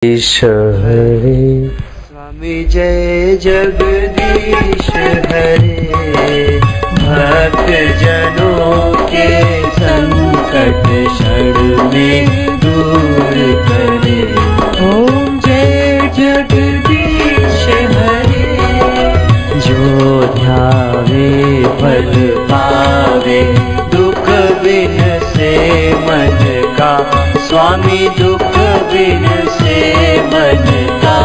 हरे स्वामी जय जगदीश हरे। भक्त जनों के संकट क्षण में दूर करे। ओम जय जगदीश हरे। जो ध्यावे फल पावे दुख बिन से मन का। स्वामी दुख बिन से मन का।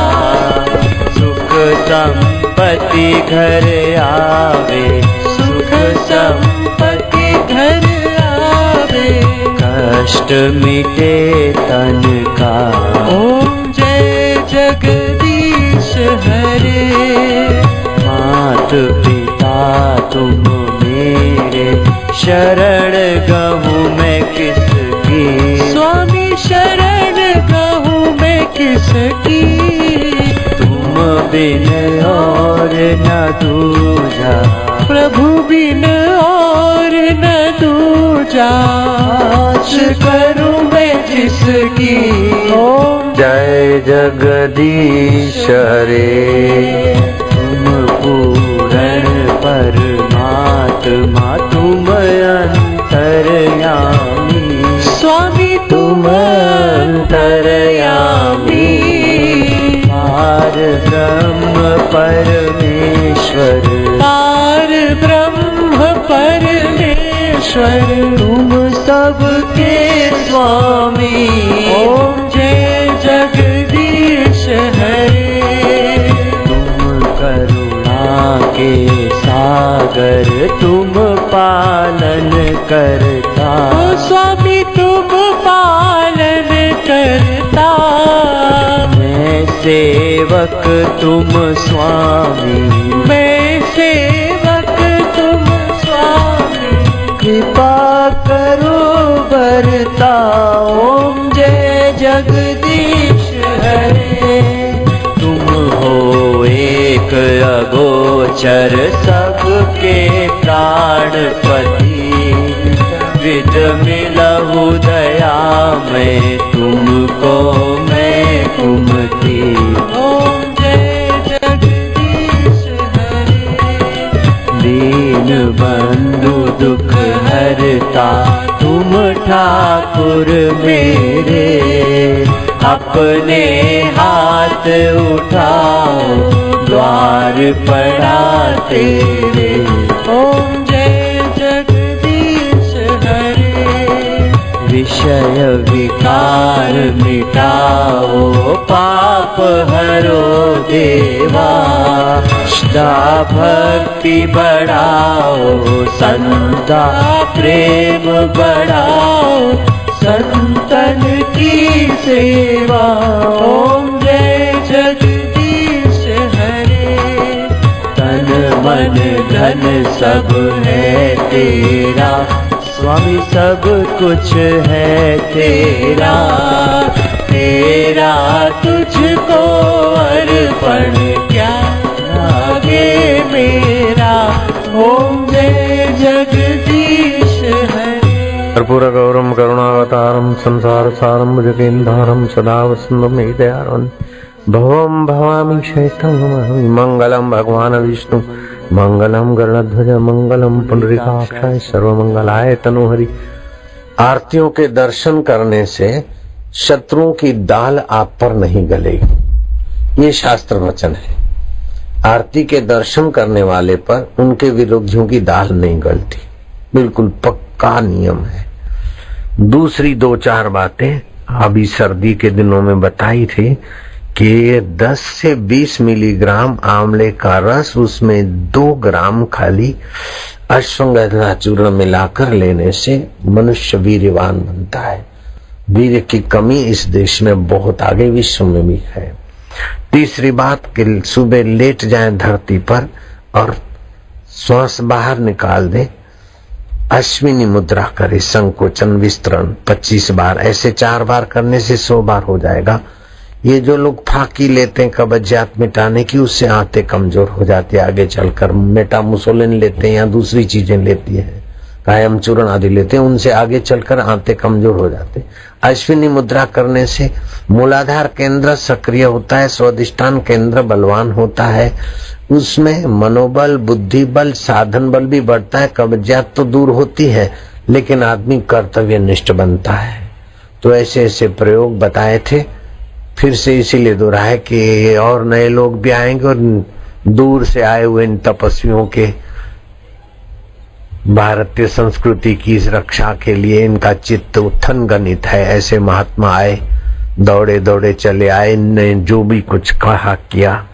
सुख संपत्ति घर आवे। सुख संपत्ति घर आवे। कष्ट मिटे तन का। ओम जय जगदीश हरे। मात पिता तुम मेरे शरण गहूँ मैं किसकी। स्वामी शरण गहूँ मैं किसकी। तुम बिन और न दूजा। प्रभु बिन और न दूजा। आस करूँ मैं जिसकी। ओम जय जगदीश हरे। तुम पूर्ण परमात्मा तुम अंतर्यामी। स्वामी तुम अंतर्यामी। पार ब्रह्म परमेश्वर। पार ब्रह्म परमेश्वर। तुम सबके स्वामी। ओम जय जगदीश हरे। तुम करुणा के सागर तुम पालन करता। स्वामी तुम पालन करता। मैं सेवक तुम स्वामी। मैं सेवक तुम स्वामी। कृपा करो बरता। ओम जय जगदीश हरे। तुम हो एक अगोचर सबके प्राणपति। विद मिलहु दया में तुमको मैं कुमति। ओम जय जगदीश हरे। दीन बंधु दुख हरता तुम ठाकुर मेरे। अपने हाथ उठाओ द्वार पड़ा तेरे। ओम जय जगदीश हरे। विषय विकार मिटाओ पाप हरो देवा। सदा भक्ति बढ़ाओ संता प्रेम बढ़ाओ। संतन की सेवा। ओम जय जगदीश हरे। तन मन धन सब है तेरा। स्वामी सब कुछ है तेरा। तेरा तुझको अर्पण क्या लागे मेरा। ओम जय जगदीश हरे। कर्पूर गौरम करुणावतारम संसार सारम भुजगेन्द्रम सदा वसंतम हृदयारण्यं। भवम भवामि शैतं नमामि। मंगलम भगवान विष्णु मंगलम गरुड़ध्वज मंगलम पुंडरीकाक्षाय सर्वमंगलाय तनोहरि। आरतियों के दर्शन करने से शत्रुओं की दाल आप पर नहीं गलेगी, ये शास्त्र वचन है। आरती के दर्शन करने वाले पर उनके विरोधियों की दाल नहीं गलती, बिल्कुल पक्का नियम है। दूसरी दो चार बातें अभी सर्दी के दिनों में बताई थी कि 10 से 20 मिलीग्राम आंवले का रस, उसमें 2 ग्राम खाली अश्वगंधा चूर्ण मिलाकर लेने से मनुष्य वीर्यवान बनता है। वीर्य की कमी इस देश में बहुत, आगे विश्व में भी है। तीसरी बात कि सुबह लेट जाए धरती पर और श्वास बाहर निकाल दे। अश्विनी मुद्रा करे, संकोचन विस्तरण 25 बार, ऐसे 4 बार करने से 100 बार हो जाएगा। ये जो लोग फाकी लेते हैं कब्जियत मिटाने की, उससे आंतें कमजोर हो जाती है, आगे चलकर मेटामुसोलिन लेते हैं या दूसरी चीजें लेती है कायम चूर्ण आदि लेते हैं, उनसे आगे चलकर आंते कमजोर हो जाते। अश्विनी मुद्रा करने से मूलाधार केंद्र सक्रिय होता है, स्वादिष्ठान केंद्र बलवान होता है, उसमें मनोबल, बुद्धि बल, साधन बल भी बढ़ता है। कब्जियत तो दूर होती है, लेकिन आदमी कर्तव्यनिष्ठ बनता है। तो ऐसे ऐसे प्रयोग बताए थे, फिर से इसीलिए दोहराए कि और नए लोग भी आएंगे और दूर से आए हुए इन तपस्वियों के भारतीय संस्कृति की रक्षा के लिए इनका चित्त उत्थन गणित है। ऐसे महात्मा आए, दौड़े दौड़े चले आए, इनने जो भी कुछ कहा किया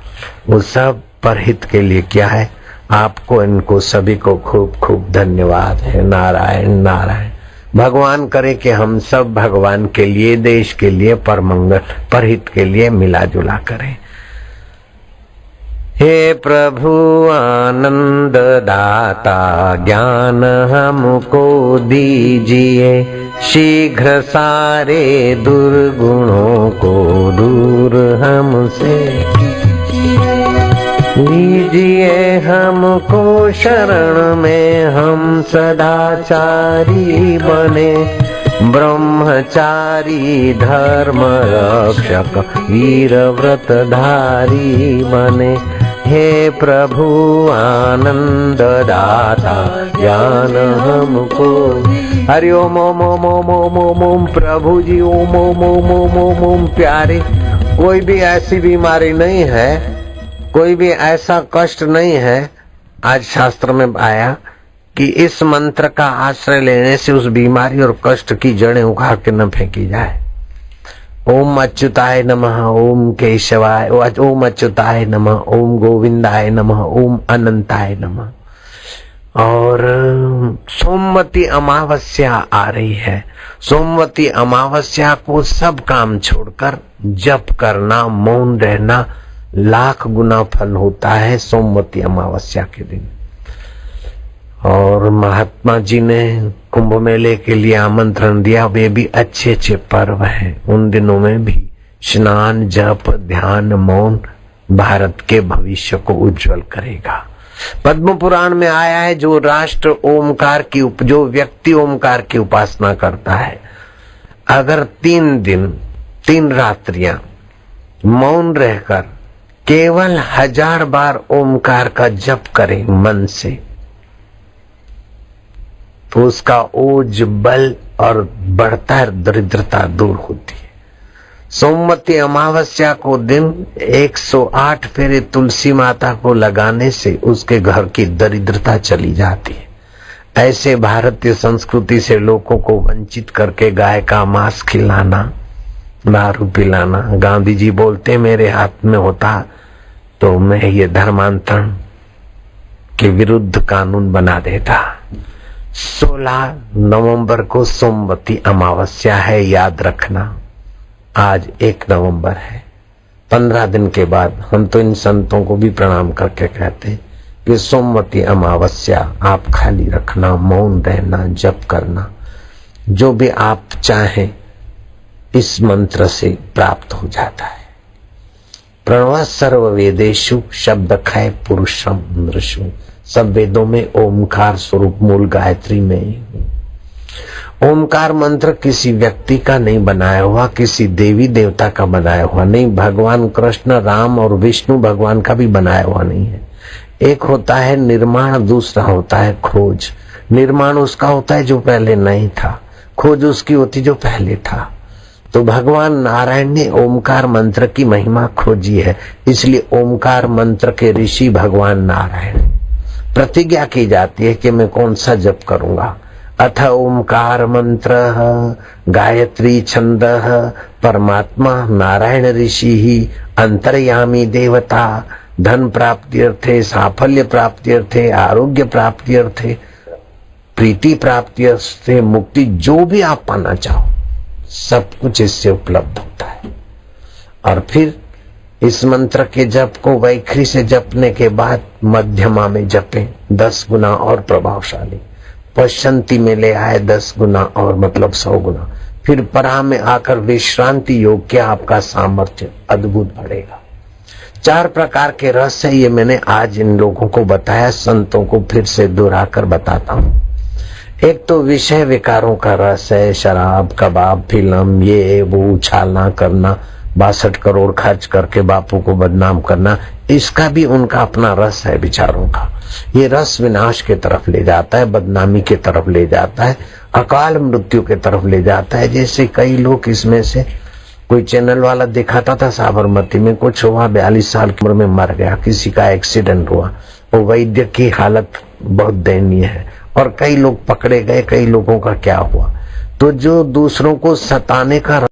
वो सब परहित के लिए किया है। आपको इनको सभी को खूब खूब धन्यवाद है। नारायण नारायण। भगवान करे कि हम सब भगवान के लिए, देश के लिए, परमंगल परहित के लिए मिला जुला करें। हे प्रभु आनंद दाता, ज्ञान हमको दीजिए, शीघ्र सारे दुर्गुणों को दूर हमसे लीजिए। हमको शरण में हम सदाचारी बने, ब्रह्मचारी धर्म रक्षक वीर व्रतधारी बने। हे प्रभु आनंद दाता, ज्ञान हमको। हरि ओम ओम ओम ओम ओम ओम ओम। प्रभु जी ओम ओम ओम ओम ओम ओम। प्यारे, कोई भी ऐसी बीमारी नहीं है, कोई भी ऐसा कष्ट नहीं है। आज शास्त्र में आया कि इस मंत्र का आश्रय लेने से उस बीमारी और कष्ट की जड़ें उखाड़ के न फेंकी जाए। ओम अच्युताय नमः, ओम केशवाय, ओम अच्युताय नमः, ओम गोविंदाय नमः, ओम अनंताय नमः। और सोमवती अमावस्या आ रही है। सोमवती अमावस्या को सब काम छोड़कर जप करना, मौन रहना लाख गुना फल होता है सोमवती अमावस्या के दिन। और महात्मा जी ने कुंभ मेले के लिए आमंत्रण दिया, वे भी अच्छे अच्छे पर्व हैं। उन दिनों में भी स्नान, जप, ध्यान, मौन भारत के भविष्य को उज्जवल करेगा। पद्म पुराण में आया है, जो राष्ट्र ओमकार की जो व्यक्ति ओमकार की उपासना करता है, अगर 3 दिन 3 रात्रियां मौन रहकर केवल 1000 बार ओमकार का जप करे मन से, तो उसका ओज बल और बढ़ता है, दरिद्रता दूर होती है। सोमवती अमावस्या को दिन 108 फेरे तुलसी माता को लगाने से उसके घर की दरिद्रता चली जाती है। ऐसे भारतीय संस्कृति से लोगों को वंचित करके गाय का मांस खिलाना, दारू पिलाना, गांधी जी बोलते मेरे हाथ में होता तो मैं ये धर्मांतरण के विरुद्ध कानून बना देता। 16 नवंबर को सोमवती अमावस्या है, याद रखना। आज 1 नवंबर है। 15 दिन के बाद हम तो इन संतों को भी प्रणाम करके कहते हैं कि सोमवती अमावस्या आप खाली रखना, मौन रहना, जप करना, जो भी आप चाहें इस मंत्र से प्राप्त हो जाता है। प्रणव सर्व वेदेषु शब्द खय पुरुषम नृषु। सब वेदों में ओमकार स्वरूप मूल गायत्री में। ओमकार मंत्र किसी व्यक्ति का नहीं बनाया हुआ, किसी देवी देवता का बनाया हुआ नहीं। भगवान कृष्ण, राम और विष्णु भगवान का भी बनाया हुआ नहीं है। एक होता है निर्माण, दूसरा होता है खोज। निर्माण उसका होता है जो पहले नहीं था, खोज उसकी होती जो पहले था। तो भगवान नारायण ने ओमकार मंत्र की महिमा खोजी है, इसलिए ओमकार मंत्र के ऋषि भगवान नारायण। प्रतिज्ञा की जाती है कि मैं कौन सा जप करूंगा। अथ ओमकार मंत्र गायत्री छंद परमात्मा नारायण ऋषि ही अंतर्यामी देवता। धन प्राप्ति अर्थे, साफल्य प्राप्ति अर्थे, आरोग्य प्राप्ति अर्थे, प्रीति प्राप्ति अर्थे, मुक्ति, जो भी आप पाना चाहो सब कुछ इससे उपलब्ध होता है। और फिर इस मंत्र के जप को वैखरी से जपने के बाद मध्यमा में जपें, 10 गुना और प्रभावशाली। पश्चंती में ले आए 10 गुना और मतलब 100 गुना। फिर परा में आकर विश्रांति योग के आपका सामर्थ्य अद्भुत बढ़ेगा। 4 प्रकार के रहस्य ये मैंने आज इन लोगों को बताया, संतों को फिर से दोहराकर बताता हूँ। एक तो विषय विकारों का रस है, शराब, कबाब, फिल्म, ये वो, उछालना करना, 62 करोड़ खर्च करके बापू को बदनाम करना, इसका भी उनका अपना रस है विचारों का। ये रस विनाश के तरफ ले जाता है, बदनामी के तरफ ले जाता है, अकाल मृत्यु के तरफ ले जाता है। जैसे कई लोग इसमें से, कोई चैनल वाला दिखाता था साबरमती में कुछ हुआ, 42 साल की उम्र में मर गया, किसी का एक्सीडेंट हुआ, वो वैद्य की हालत बहुत दयनीय है, और कई लोग पकड़े गए, कई लोगों का क्या हुआ। तो जो दूसरों को सताने का